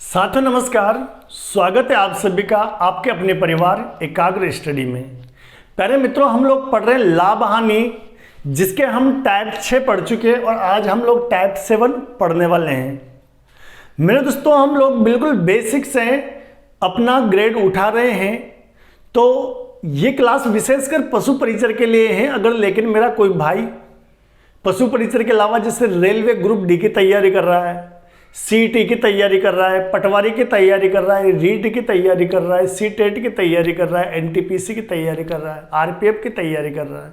साथियों नमस्कार, स्वागत है आप सभी का आपके अपने परिवार एकाग्र स्टडी में। पहले मित्रों हम लोग पढ़ रहे हैं लाभ हानि, जिसके हम टाइप 6 पढ़ चुके हैं और आज हम लोग टाइप 7 पढ़ने वाले हैं। मेरे दोस्तों हम लोग बिल्कुल बेसिक से अपना ग्रेड उठा रहे हैं, तो ये क्लास विशेषकर पशु परिचर के लिए है। अगर लेकिन मेरा कोई भाई पशु परिचर के अलावा जैसे रेलवे ग्रुप डी की तैयारी कर रहा है, सीटी की तैयारी कर रहा है, पटवारी की तैयारी कर रहा है, रीट की तैयारी कर रहा है, सीटेट की तैयारी कर रहा है, एनटीपीसी की तैयारी कर रहा है, आरपीएफ की तैयारी कर रहा है,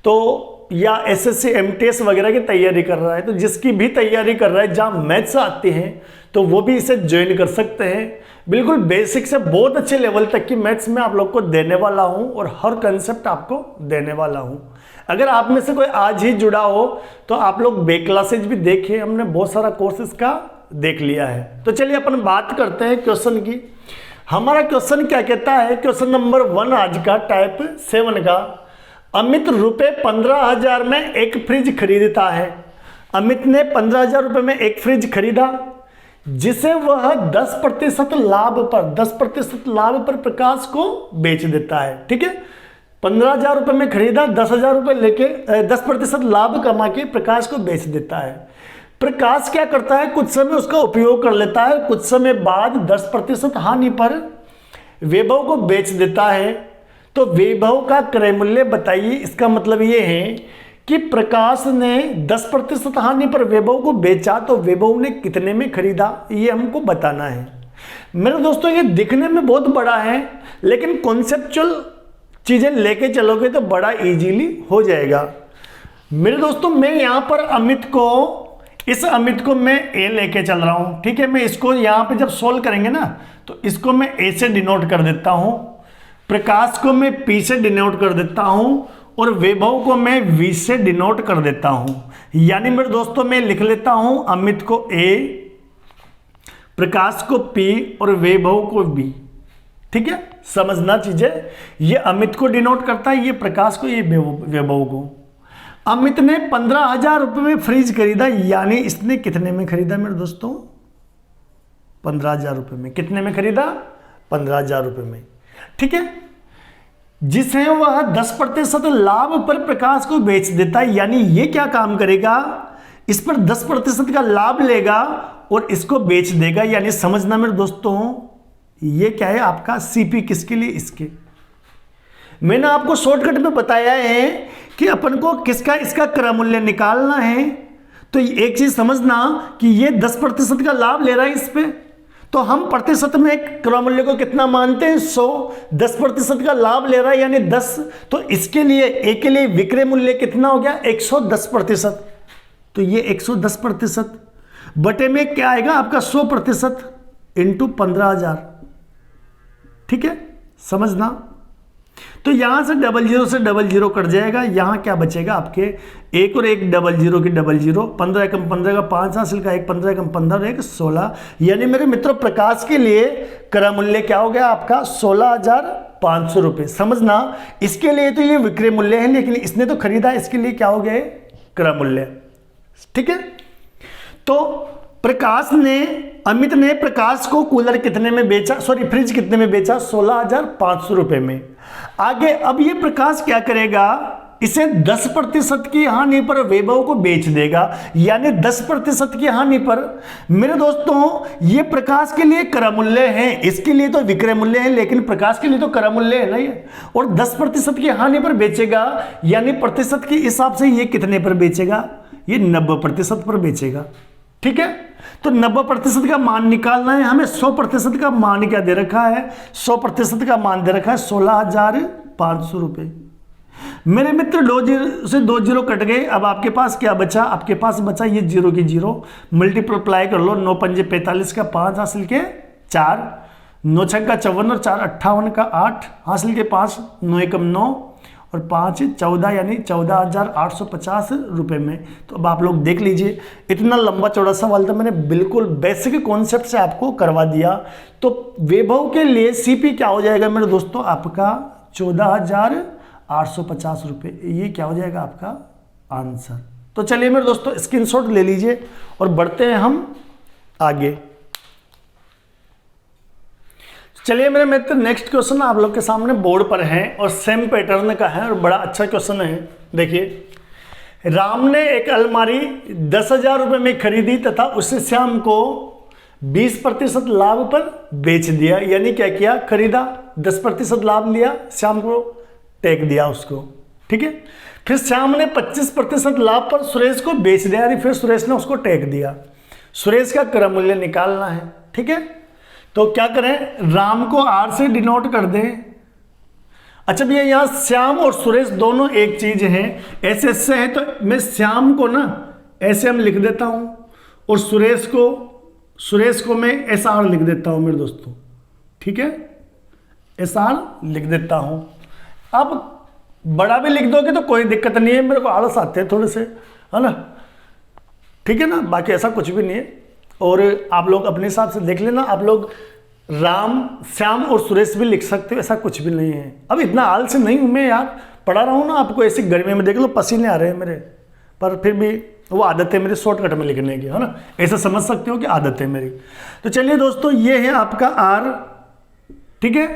तो या एसएससी एमटीएस वगैरह की तैयारी कर रहा है, तो जिसकी भी तैयारी कर रहा है जहाँ मैथ्स आती हैं तो वो भी इसे ज्वाइन कर सकते हैं। बिल्कुल बेसिक से बहुत अच्छे लेवल तक की मैथ्स में आप लोग को देने वाला हूँ और हर कंसेप्ट आपको देने वाला हूँ। अगर आप में से कोई आज ही जुड़ा हो तो आप लोग बैक क्लासेज भी देखें, हमने बहुत सारा कोर्सेज का देख लिया है। तो चलिए अपन बात करते हैं क्वेश्चन की। हमारा क्वेश्चन क्या कहता है, क्वेश्चन नंबर 1 आज का टाइप 7 का। अमित रुपए 15,000 में एक फ्रिज खरीदता है। अमित ने 15,000 रुपए में एक फ्रिज खरीदा, जिसे वह 10% लाभ पर प्रकाश को बेच देता है। ठीक है, 15,000 रुपए में खरीदा, 10,000 रुपए लेके 10% लाभ कमा के प्रकाश को बेच देता है। प्रकाश क्या करता है, कुछ समय उसका उपयोग कर लेता है, कुछ समय बाद 10% हानि पर वैभव को बेच देता है। तो वैभव का क्रय मूल्य बताइए। इसका मतलब ये है कि प्रकाश ने 10% हानि पर वैभव को बेचा, तो वैभव ने कितने में खरीदा, ये हमको बताना है। मेरे दोस्तों ये दिखने में बहुत बड़ा है, लेकिन कॉन्सेप्चुअल चीजें लेके चलोगे तो बड़ा इजीली हो जाएगा। मेरे दोस्तों मैं यहां पर इस अमित को मैं ए लेके चल रहा हूं। ठीक है, मैं इसको यहां पे जब सोल्व करेंगे ना तो इसको मैं ए से डिनोट कर देता हूं, प्रकाश को मैं पी से डिनोट कर देता हूं और वैभव को मैं वी से डिनोट कर देता हूं। यानी मेरे दोस्तों मैं लिख लेता हूं अमित को ए, प्रकाश को पी और वैभव को बी। ठीक है, समझना चीजें, ये अमित को डिनोट करता है, ये प्रकाश को, ये वैभव को। अमित ने 15,000 रुपए में फ्रिज खरीदा, यानी इसने कितने में खरीदा मेरे दोस्तों, 15,000 रुपए में। कितने में खरीदा, 15,000 रुपए में। ठीक है, जिसे वह 10% लाभ पर प्रकाश को बेच देता है, यानी ये क्या काम करेगा, इस पर 10% का लाभ लेगा और इसको बेच देगा। यानी समझना मेरे दोस्तों, ये क्या है आपका सीपी, किसके लिए, इसके। मैंने आपको शॉर्टकट में बताया है कि अपन को किसका इसका क्रय मूल्य निकालना है। तो एक चीज समझना कि ये 10% का लाभ ले रहा है इस पे, तो हम प्रतिशत में क्रय मूल्य को कितना मानते हैं, 100। 10% का लाभ ले रहा है यानी 10, तो इसके लिए ए के लिए विक्रय मूल्य कितना हो गया, 110%। तो ये 110% बटे में क्या आएगा आपका 100% इंटू 15,000। ठीक है, समझना। तो यहां से 00 से 00 कट जाएगा, यहां क्या बचेगा आपके, एक और एक 00 की 00, 15 एकम 15 का 5 हासिल का, एक 15 एकम 15 एक 16। यानी मेरे मित्रों प्रकाश के लिए क्रय मूल्य क्या हो गया आपका 16,500 रुपए। समझना, इसके लिए तो ये विक्रय मूल्य है, लेकिन इसने तो खरीदा, इसके लिए क्या हो गया क्रय मूल्य। ठीक है, तो अमित ने प्रकाश को कूलर कितने में बेचा, फ्रिज कितने में बेचा, 16,500 रुपए में। आगे अब ये प्रकाश क्या करेगा, इसे 10% की हानि पर वैभव को बेच देगा। यानी 10% की हानि पर मेरे दोस्तों ये प्रकाश के लिए क्रय मूल्य है, इसके लिए तो विक्रय मूल्य है, लेकिन प्रकाश के लिए तो क्रय मूल्य है ना ये। और 10% की हानि पर बेचेगा, यानी प्रतिशत के हिसाब से ये कितने पर बेचेगा, ये 90% पर बेचेगा। ठीक है, तो 90% का मान निकालना है हमें। 100% का मान क्या दे रखा है, 100% का मान दे रखा है 16,500 रुपए। मेरे मित्र 2 0 से 2 0 कट गए। अब आपके पास क्या बचा, आपके पास बचा ये 0 की 0, मल्टीप्लाई कर लो। 9 पंजे 45 का 5 हासिल के 4, 9 छक्का 54 और 4 58 का 8 हासिल के 5, 9 एकम 9 और 5 14, यानी 14,850 रुपए में। तो अब आप लोग देख लीजिए, इतना लंबा चौड़ा सवाल था, मैंने बिल्कुल बेसिक कॉन्सेप्ट से आपको करवा दिया। तो वैभव के लिए सीपी क्या हो जाएगा मेरे दोस्तों आपका 14,850 रुपए। ये क्या हो जाएगा आपका आंसर। तो चलिए मेरे दोस्तों स्क्रीनशॉट ले लीजिए और बढ़ते हैं हम आगे। चलिए मेरे मित्र, नेक्स्ट क्वेश्चन आप लोग के सामने बोर्ड पर है और सेम पैटर्न का है और बड़ा अच्छा क्वेश्चन है। देखिए, राम ने एक अलमारी 10,000 रुपये में खरीदी तथा उसे श्याम को 20% लाभ पर बेच दिया। यानी क्या किया, खरीदा, 10% लाभ लिया, श्याम को टेक दिया उसको, ठीक है। फिर श्याम ने 25% लाभ पर सुरेश को बेच दिया, यानी फिर सुरेश ने उसको टेक दिया। सुरेश का क्रय मूल्य निकालना है, ठीक है। तो क्या करें, राम को R से डिनोट कर दें। अच्छा भैया, यहाँ श्याम और सुरेश दोनों एक चीज हैं, ऐसे ऐसे है, तो मैं श्याम को ना ऐसे हम लिख देता हूं और सुरेश को मैं SR लिख देता हूं मेरे दोस्तों, ठीक है, SR लिख देता हूं। अब बड़ा भी लिख दोगे तो कोई दिक्कत नहीं है, मेरे को आलस आते हैं थोड़े से, है ना, ठीक है ना, बाकी ऐसा कुछ भी नहीं है। और आप लोग अपने हिसाब से देख लेना, आप लोग राम, श्याम और सुरेश भी लिख सकते हो, ऐसा कुछ भी नहीं है। अब इतना आलसी नहीं हूं मैं यार, पढ़ा रहा हूं ना आपको, ऐसी गर्मी में देख लो पसीने आ रहे हैं मेरे, पर फिर भी वो आदत है मेरी शॉर्टकट में लिखने की, है ना, ऐसा समझ सकते हो कि आदत है मेरी। तो चलिए दोस्तों, ये है आपका R, ठीक है,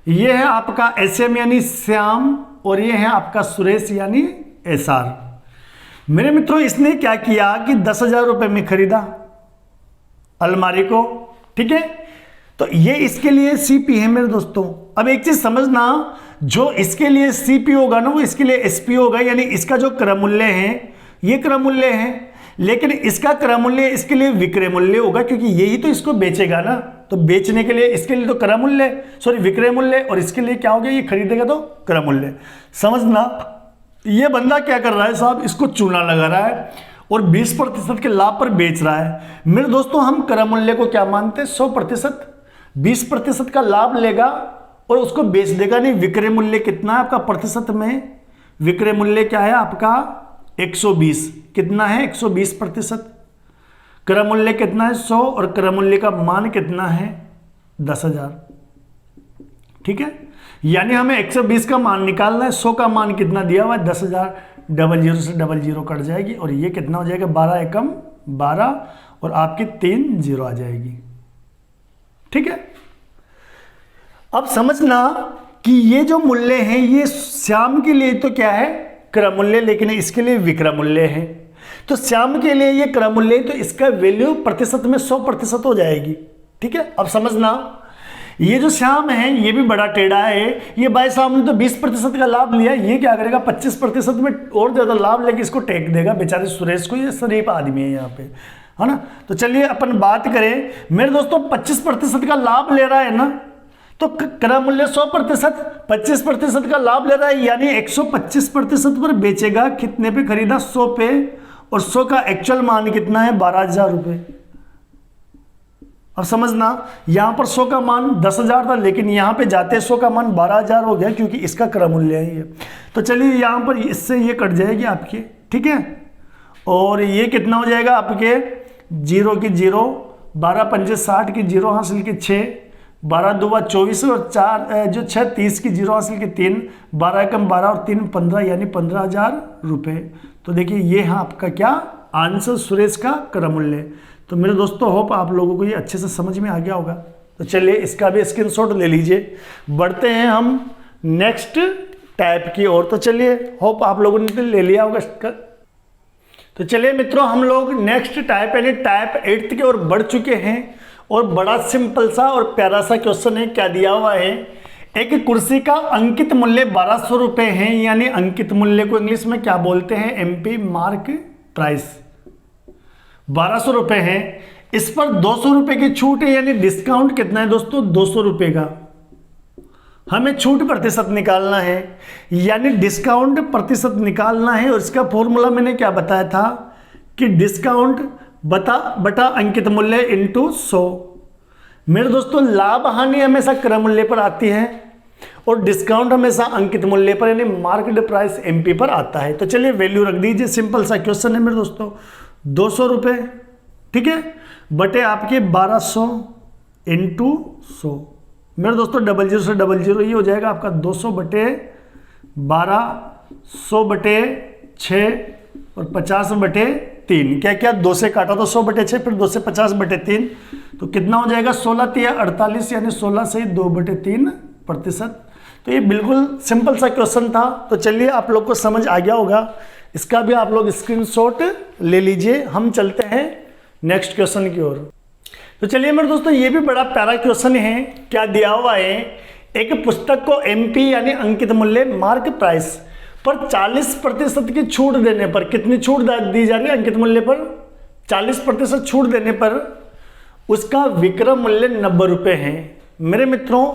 ये है आपका SM यानी श्याम, और ये है आपका सुरेश यानी SR। मेरे मित्रों, इसने क्या किया कि 10,000 रुपये में खरीदा अलमारी को, ठीक है, तो ये इसके लिए CP है मेरे दोस्तों। अब एक चीज समझना, जो इसके लिए CP होगा ना, वो इसके लिए SP होगा, यानी इसका जो क्रय मूल्य है ये क्रय मूल्य है, लेकिन इसका क्रय मूल्य इसके लिए विक्रय मूल्य होगा, क्योंकि यही तो इसको बेचेगा ना, तो बेचने के लिए इसके लिए तो क्रय मूल्य, सॉरी विक्रय मूल्य, और इसके लिए क्या हो गया, ये खरीदेगा तो क्रय मूल्य। समझना, ये बंदा क्या कर रहा है साहब, इसको चूना लगा रहा है और 20% के लाभ पर बेच रहा है। मेरे दोस्तों, हम क्रय मूल्य को क्या मानते हैं, 100%, 20% का लाभ लेगा और उसको बेच देगा। नहीं, विक्रय मूल्य कितना है आपका प्रतिशत में, विक्रय मूल्य क्या है आपका 120, कितना है 120%, क्रय मूल्य कितना है 100, और क्रय मूल्य का मान कितना है 10,000, ठीक है। यानी हमें 120 का मान निकालना है, 100 का मान कितना दिया हुआ है 10,000, 00 से 00 कट जाएगी, और ये कितना हो जाएगा 12 एकम 12, और आपकी 3 0 आ जाएगी, ठीक है। अब समझना कि ये जो मूल्य हैं ये श्याम के लिए तो क्या है क्रय मूल्य, लेकिन इसके लिए विक्रय मूल्य है। तो श्याम के लिए ये क्रय मूल्य, तो इसका वैल्यू प्रतिशत में 100% हो जाएगी, ठीक है। अब समझना, ये जो श्याम है ये भी बड़ा टेढ़ा है, ये भाई साहब ने तो 20% का लाभ लिया, ये क्या करेगा 25% में और ज्यादा लाभ लेके इसको टेक देगा बेचारे सुरेश को। ये शरीफ आदमी है यहाँ पे, है ना। तो चलिए अपन बात करें मेरे दोस्तों, 25% का लाभ ले रहा है ना, तो क्रय मूल्य 100%, 25% का लाभ ले रहा है, यानी 125% पर बेचेगा। कितने पे खरीदा 100 पे, और 100 का एक्चुअल मान कितना है 12,000 रुपये। अब समझना, यहां पर 100 का मान 10,000 था, लेकिन यहां पे जाते 100 का मान 12,000 हो गया, क्योंकि इसका क्रय मूल्य है ये। तो चलिए यहां पर इससे ये कट जाएगी आपके, ठीक है, और ये कितना हो जाएगा आपके 0 की 0, 12 पंजे 60 की 0 हासिल की 6, 12 दूबा 24, और 4 जो 6 30 की 0 हासिल की 3, 12 एकम 12 और 3 15, यानी 15,000 रुपये। तो देखिए ये है आपका क्या आंसर, सुरेश का क्रय मूल्य। तो मेरे दोस्तों, होप आप लोगों को ये अच्छे से समझ में आ गया होगा। तो चलिए इसका भी स्क्रीनशॉट ले लीजिए। बढ़ते हैं हम नेक्स्ट टाइप की ओर। तो चलिए, होप आप लोगों ने ले लिया होगा इसका। तो चलिए मित्रों, हम लोग नेक्स्ट टाइप यानी टाइप 8 की ओर बढ़ चुके हैं, और बड़ा सिंपल सा और प्यारा सा क्वेश्चन है। क्या दिया हुआ है, एक कुर्सी का अंकित मूल्य 1200 रुपये है, यानी अंकित मूल्य को इंग्लिश में क्या बोलते हैं, MP मार्क प्राइस 1200 रुपये है। इस पर 200 रुपये की छूट है, यानी डिस्काउंट कितना है दोस्तों 200 रुपये का। हमें छूट प्रतिशत निकालना है, यानी डिस्काउंट प्रतिशत निकालना है, और इसका फॉर्मूला मैंने क्या बताया था कि डिस्काउंट बटा अंकित मूल्य इंटू 100। मेरे दोस्तों, लाभ हानि हमेशा क्रय मूल्य पर आती है, और डिस्काउंट हमेशा अंकित मूल्य पर यानी मार्केट प्राइस MP पर आता है। तो चलिए वैल्यू रख दीजिए, सिंपल सा क्वेश्चन है मेरे दोस्तों। 200 रुपये, ठीक है, बटे आपके 1200 इंटू 100। मेरे दोस्तों 00 से 00 ये हो जाएगा आपका 200 बटे 12, 100 बटे 6 और 50 बटे 3। क्या क्या 2 से काटा तो 100/6, फिर 2 से 50/3, तो कितना हो जाएगा 16×3 = 48, यानी 16 से 2/3%। तो ये बिल्कुल सिंपल सा क्वेश्चन था। तो चलिए आप लोग को समझ आ गया होगा, इसका भी आप लोग स्क्रीनशॉट ले लीजिए। हम चलते हैं नेक्स्ट क्वेश्चन की ओर। तो चलिए मेरे दोस्तों, ये भी बड़ा प्यारा क्वेश्चन है। क्या दिया हुआ है, एक पुस्तक को एमपी यानी अंकित मूल्य मार्क प्राइस पर 40% की छूट देने पर, कितनी छूट दी जा रही है अंकित मूल्य पर? 40% छूट देने पर उसका विक्रय मूल्य 90 रुपये है। मेरे मित्रों,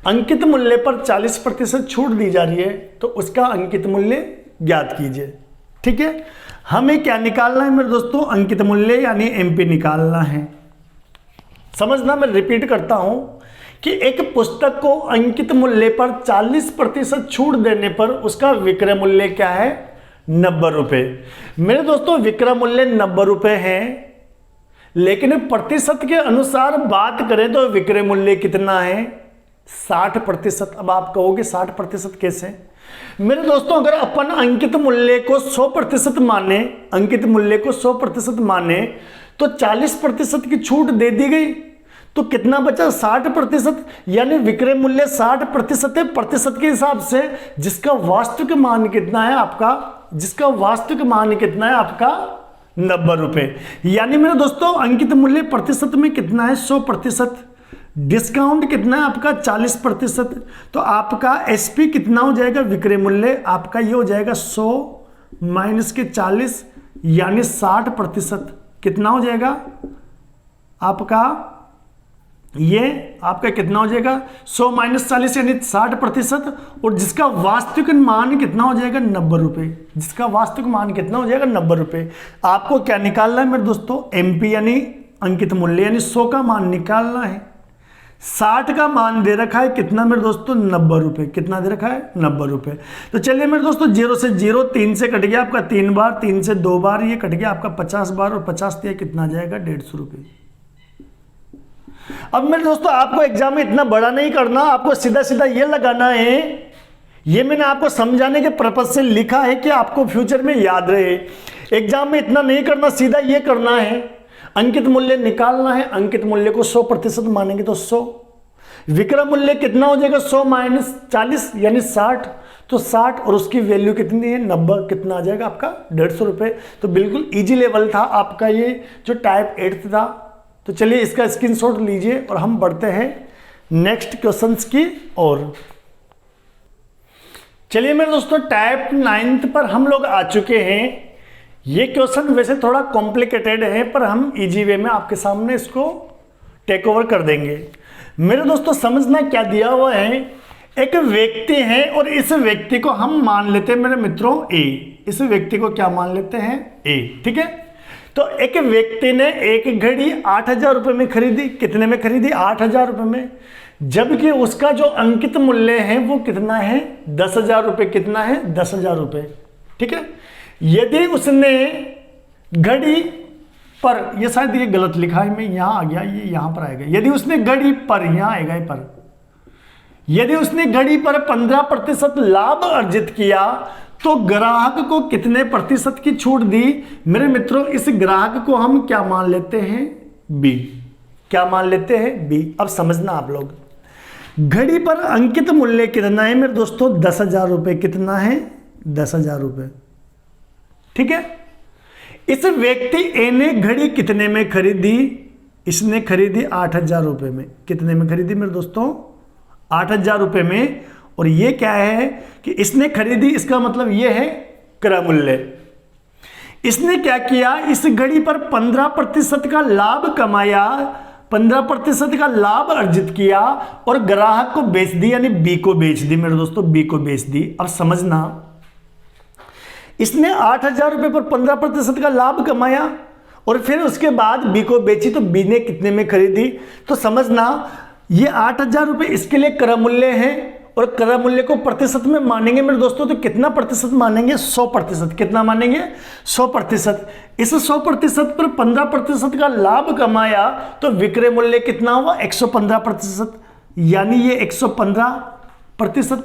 अंकित मूल्य पर 40% छूट दी जा रही है, तो उसका अंकित मूल्य ज्ञात कीजिए। ठीक है, हमें क्या निकालना है मेरे दोस्तों? अंकित मूल्य यानी एमपी निकालना है। समझना, मैं रिपीट करता हूं कि एक पुस्तक को अंकित मूल्य पर 40% छूट देने पर उसका विक्रय मूल्य क्या है? 90 रुपये। मेरे दोस्तों, विक्रय मूल्य 90 रुपये है, लेकिन प्रतिशत के अनुसार बात करें तो विक्रय मूल्य कितना है? 60%। अब आप कहोगे 60% कैसे? मेरे दोस्तों, अगर अपन अंकित मूल्य को 100% माने, अंकित मूल्य को 100% माने, तो 40% की छूट दे दी गई, तो कितना बचा? 60%। यानी विक्रय मूल्य 60% है प्रतिशत के हिसाब से, जिसका वास्तविक मान कितना है आपका? जिसका वास्तविक मान कितना है आपका? 90 रुपये। यानी मेरे दोस्तों, अंकित मूल्य प्रतिशत में कितना है? 100%। डिस्काउंट कितना है आपका? 40%। तो आपका एसपी कितना हो जाएगा? विक्रय मूल्य आपका ये हो जाएगा 100 माइनस के 40 यानी 60%। कितना हो जाएगा आपका? ये आपका कितना हो जाएगा? 100 माइनस 40 यानी 60%। और जिसका वास्तविक मान कितना हो जाएगा? 90 रुपये। जिसका वास्तविक मान कितना हो जाएगा? 90 रुपये। आपको क्या निकालना है मेरे दोस्तों? एमपी यानी अंकित मूल्य, यानी 100 का मान निकालना है। 60 का मान दे रखा है कितना मेरे दोस्तों? 90 रुपये। कितना दे रखा है? 90 रुपये। तो चलिए मेरे दोस्तों, 0 से 0, 3 से कट गया आपका 3 बार, 3 से 2 बार ये कट गया आपका 50 बार, और 50 दिया कितना जाएगा? 150 रुपये। अब मेरे दोस्तों, आपको एग्जाम में इतना बड़ा नहीं करना, आपको सीधा सीधा ये लगाना है। ये मैंने आपको समझाने के पर्पज से लिखा है कि आपको फ्यूचर में याद रहे। एग्जाम में इतना नहीं करना, सीधा ये करना है, अंकित मूल्य निकालना है। अंकित मूल्य को 100% मानेंगे तो 100। विक्रय मूल्य कितना हो जाएगा? 100 माइनस 40 यानी 60, तो 60, और उसकी वैल्यू कितनी है? 90। कितना आ जाएगा आपका? 150 रुपये। तो बिल्कुल इजी लेवल था आपका ये जो टाइप 8 था। तो चलिए इसका स्क्रीनशॉट लीजिए और हम बढ़ते हैं नेक्स्ट क्वेश्चंस की ओर। चलिए मेरे दोस्तों, टाइप 9 पर हम लोग आ चुके हैं। ये क्वेश्चन वैसे थोड़ा कॉम्प्लिकेटेड है, पर हम इजी वे में आपके सामने इसको टेक ओवर कर देंगे। मेरे दोस्तों, समझना क्या दिया हुआ है, एक व्यक्ति है और इस व्यक्ति को हम मान लेते हैं मेरे मित्रों ए। इस व्यक्ति को क्या मान लेते हैं? ए। ठीक है, तो एक व्यक्ति ने एक घड़ी 8,000 रुपये में खरीदी। कितने में खरीदी? 8,000 रुपये में। जबकि उसका जो अंकित मूल्य है वो कितना है? 10,000 रुपये। कितना है? 10,000 रुपये। ठीक है, यदि उसने घड़ी पर, ये शायद ये गलत लिखा है, मैं यहां आ गया, ये यहां पर आएगा। यदि उसने घड़ी पर, यहां आएगा ये पर, यदि उसने घड़ी पर 15% लाभ अर्जित किया, तो ग्राहक को कितने प्रतिशत की छूट दी? मेरे मित्रों, इस ग्राहक को हम क्या मान लेते हैं? बी। क्या मान लेते हैं? बी। अब समझना आप लोग, घड़ी पर अंकित मूल्य कितना है मेरे दोस्तों? 10,000 रुपये। कितना है? 10,000 रुपये। ठीक है, इस व्यक्ति ए ने घड़ी कितने में खरीदी? इसने खरीदी 8,000 रुपये में। कितने में खरीदी मेरे दोस्तों? 8,000 रुपये में। और ये क्या है कि इसने खरीदी, इसका मतलब ये है क्रय मूल्य। इसने क्या किया? इस घड़ी पर 15% का लाभ कमाया, 15% का लाभ अर्जित किया और ग्राहक को बेच दी, यानी बी को बेच दी मेरे दोस्तों, बी को बेच दी। अब समझना, इसने 8,000 रुपये पर 15% का लाभ कमाया और फिर उसके बाद बी को बेची, तो बी ने कितने में खरीदी? तो समझना, ये 8,000 रुपये इसके लिए क्रय मूल्य है, और क्रय मूल्य को प्रतिशत में मानेंगे मेरे दोस्तों, तो कितना प्रतिशत मानेंगे? 100%। कितना मानेंगे? 100%। इस 100% पर 15% का लाभ कमाया, तो विक्रय मूल्य कितना हुआ? 115%। यानी ये 115%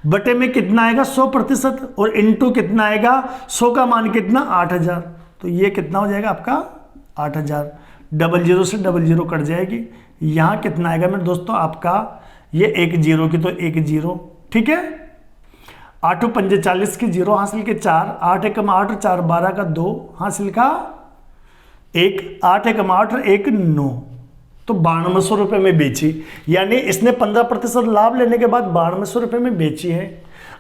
बटे में कितना आएगा? 100%, और इंटू कितना आएगा? 100 का मान कितना? 8,000। तो ये कितना हो जाएगा आपका 8000, 00 से 00 कट जाएगी। यहाँ कितना आएगा मेरे दोस्तों आपका, ये 1 0 की तो 1 0, ठीक है। 8 5 40 की 0 हासिल के 4, 8 1 8 4 12 का 2 हासिल का 1, 8 1 8 1 9, तो 9200 रुपये में बेची। यानी इसने 15% लाभ लेने के बाद 9200 रुपये में बेची है।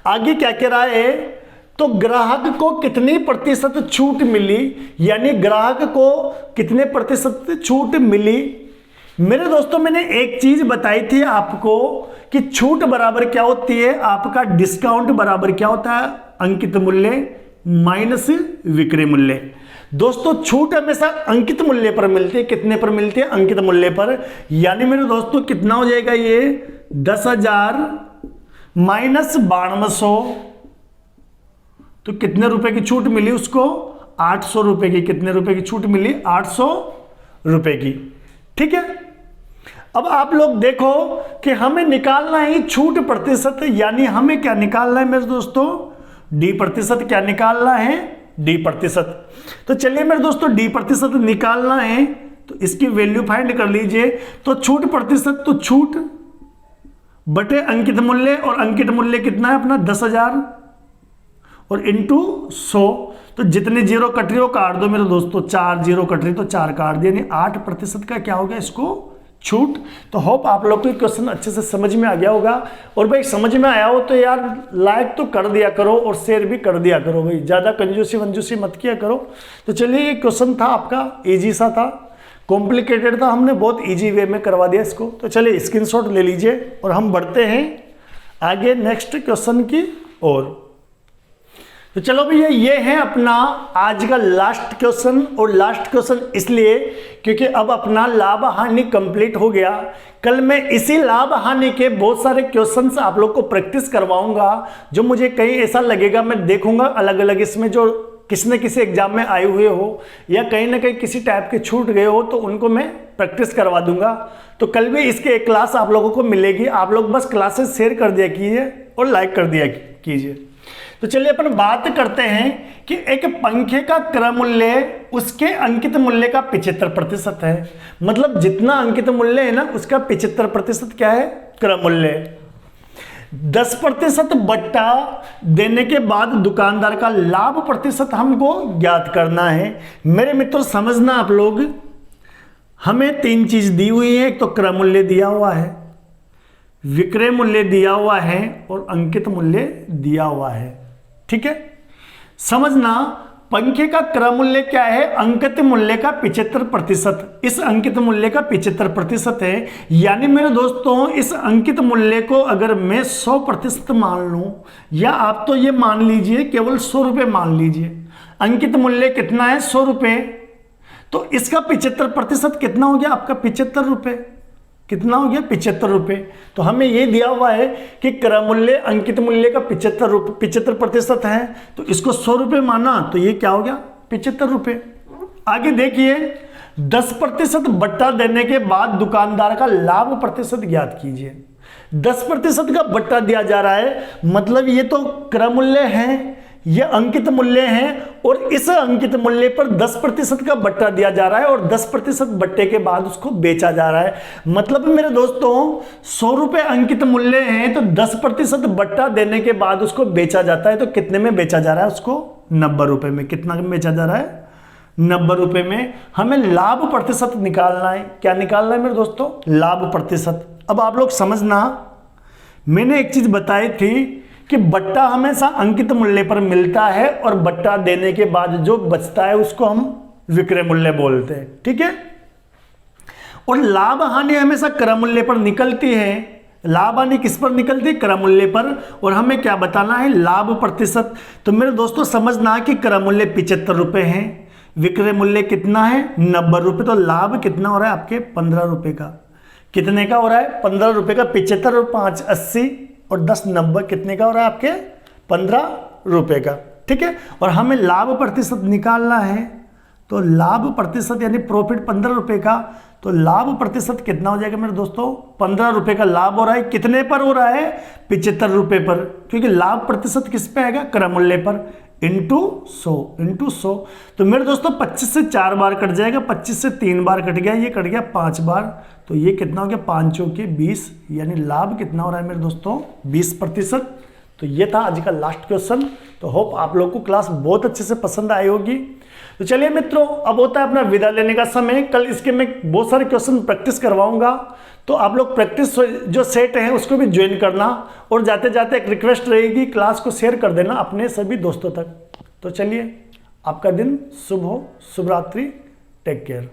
आगे क्या कह रहा है, तो ग्राहक को कितनी प्रतिशत छूट मिली, यानी ग्राहक को कितने प्रतिशत छूट मिली। मेरे दोस्तों मैंने एक चीज बताई थी आपको कि छूट बराबर क्या होती है, आपका डिस्काउंट बराबर क्या होता है, अंकित मूल्य माइनस विक्रय मूल्य। दोस्तों छूट हमेशा अंकित मूल्य पर मिलती है, कितने पर मिलती है, अंकित मूल्य पर। यानी मेरे दोस्तों कितना हो जाएगा, ये 10,000 माइनस 9200, तो कितने रुपए की छूट मिली उसको, 800 रुपए की। कितने रुपए की छूट मिली, 800 रुपए की, ठीक है। अब आप लोग देखो कि हमें निकालना है छूट प्रतिशत, यानी हमें क्या निकालना है मेरे दोस्तों, डी प्रतिशत। क्या निकालना है, डी प्रतिशत। तो चलिए मेरे दोस्तों डी प्रतिशत निकालना है, तो इसकी वैल्यू फाइंड कर लीजिए। तो छूट प्रतिशत, तो छूट बटे अंकित मूल्य, और अंकित मूल्य कितना है अपना 10,000 और इंटू 100, तो जितने जीरो कट रही हो काट दो मेरे दोस्तों, 4 जीरो कट रही तो 4 काट दिया, यानी 8% का क्या हो गया इसको छूट। तो होप आप लोग को क्वेश्चन अच्छे से समझ में आ गया होगा। और भाई समझ में आया हो तो यार लाइक तो कर दिया करो और शेयर भी कर दिया करो भाई, ज़्यादा कंजूसी वंजूसी मत किया करो। तो चलिए ये क्वेश्चन था आपका, इजी सा था, कॉम्प्लिकेटेड था, हमने बहुत इजी वे में करवा दिया इसको। तो चलिए स्क्रीनशॉट ले लीजिए और हम बढ़ते हैं आगे नेक्स्ट क्वेश्चन की ओर। तो चलो भैया ये है अपना आज का लास्ट क्वेश्चन, और लास्ट क्वेश्चन इसलिए क्योंकि अब अपना लाभ हानि कंप्लीट हो गया। कल मैं इसी लाभ हानि के बहुत सारे क्वेश्चंस आप लोग को प्रैक्टिस करवाऊंगा, जो मुझे कहीं ऐसा लगेगा मैं देखूंगा अलग अलग इसमें जो किसी न किसी एग्जाम में आए हुए हो या कहीं ना कहीं किसी टाइप के छूट गए हो, तो उनको मैं प्रैक्टिस करवा दूंगा। तो कल भी इसके एक क्लास आप लोगों को मिलेगी, आप लोग बस क्लासेस शेयर कर दिया कीजिए और लाइक कर दिया कीजिए। तो चलिए अपन बात करते हैं कि एक पंखे का क्रय मूल्य उसके अंकित मूल्य का 75% है। मतलब जितना अंकित मूल्य है ना उसका 75% क्या है, क्रय मूल्य। 10% बट्टा देने के बाद दुकानदार का लाभ प्रतिशत हमको ज्ञात करना है। मेरे मित्रों समझना आप लोग, हमें 3 चीज दी हुई है, एक तो क्रय मूल्य दिया हुआ है, विक्रय मूल्य दिया हुआ है और अंकित मूल्य दिया हुआ है, ठीक है। समझना पंखे का क्रय मूल्य क्या है, अंकित मूल्य का 75%। इस अंकित मूल्य का 75% है, यानी मेरे दोस्तों इस अंकित मूल्य को अगर मैं 100% मान लूं, या आप तो ये मान लीजिए केवल 100 रुपये मान लीजिए, अंकित मूल्य कितना है 100 रुपये, तो इसका 75% कितना हो गया आपका 75 रुपये। कितना हो गया 75 रुपये। तो हमें ये दिया हुआ है कि क्रय मूल्य अंकित मूल्य का 75% है, तो इसको 100 रुपये माना तो ये क्या हो गया 75 रुपये। आगे देखिए 10% बट्टा देने के बाद दुकानदार का लाभ प्रतिशत ज्ञात कीजिए। 10% का बट्टा दिया जा रहा है, मतलब ये तो क्रय मूल्य है, ये अंकित मूल्य है, और इस अंकित मूल्य पर 10% का बट्टा दिया जा रहा है और 10% बट्टे के बाद उसको बेचा जा रहा है। मतलब मेरे दोस्तों 100 रुपये अंकित मूल्य है, तो 10% बट्टा देने के बाद उसको बेचा जाता है। तो कितने में बेचा जा रहा है उसको 90 रुपये में। कितना में बेचा जा रहा है 90 रुपये में। हमें लाभ प्रतिशत निकालना है। क्या निकालना है मेरे दोस्तों, लाभ प्रतिशत। अब आप लोग समझना, मैंने एक चीज बताई थी कि बट्टा हमेशा अंकित मूल्य पर मिलता है और बट्टा देने के बाद जो बचता है उसको हम विक्रय मूल्य बोलते हैं, ठीक है। और लाभ हानि हमेशा क्रय मूल्य पर निकलती है। लाभ हानि किस पर निकलती है, क्रय मूल्य पर। और हमें क्या बताना है, लाभ प्रतिशत। तो मेरे दोस्तों समझना कि क्रय मूल्य 75 रुपये है, विक्रय मूल्य कितना है 90 रुपये, तो लाभ कितना हो रहा है आपके 15 रुपये का। कितने का हो रहा है 15 रुपये का। 75 और 5 80 और 10 90, कितने का हो रहा है आपके 15 रुपये का, ठीक है। और हमें लाभ प्रतिशत निकालना है, तो लाभ प्रतिशत यानी प्रॉफिट 15 रुपये का, तो लाभ प्रतिशत कितना हो जाएगा मेरे दोस्तों 15 रुपये का लाभ हो रहा है। कितने पर हो रहा है 75 रुपये पर, क्योंकि लाभ प्रतिशत किस पे आएगा क्रय मूल्य पर। इंटू 100। तो मेरे दोस्तों 25 से 4 बार कट जाएगा, 25 से 3 बार कट गया, ये कट गया 5 बार, तो ये कितना हो गया 5 चौके 20, यानी लाभ कितना हो रहा है मेरे दोस्तों 20%। तो ये था आज का लास्ट क्वेश्चन। तो होप आप लोगों को क्लास बहुत अच्छे से पसंद आई होगी। तो चलिए मित्रों, अब होता है अपना विदा लेने का समय। कल इसके मैं बहुत सारे क्वेश्चन प्रैक्टिस करवाऊंगा, तो आप लोग प्रैक्टिस जो सेट है उसको भी ज्वाइन करना, और जाते जाते एक रिक्वेस्ट रहेगी, क्लास को शेयर कर देना अपने सभी दोस्तों तक। तो चलिए, आपका दिन शुभ हो, शुभ रात्रि, टेक केयर।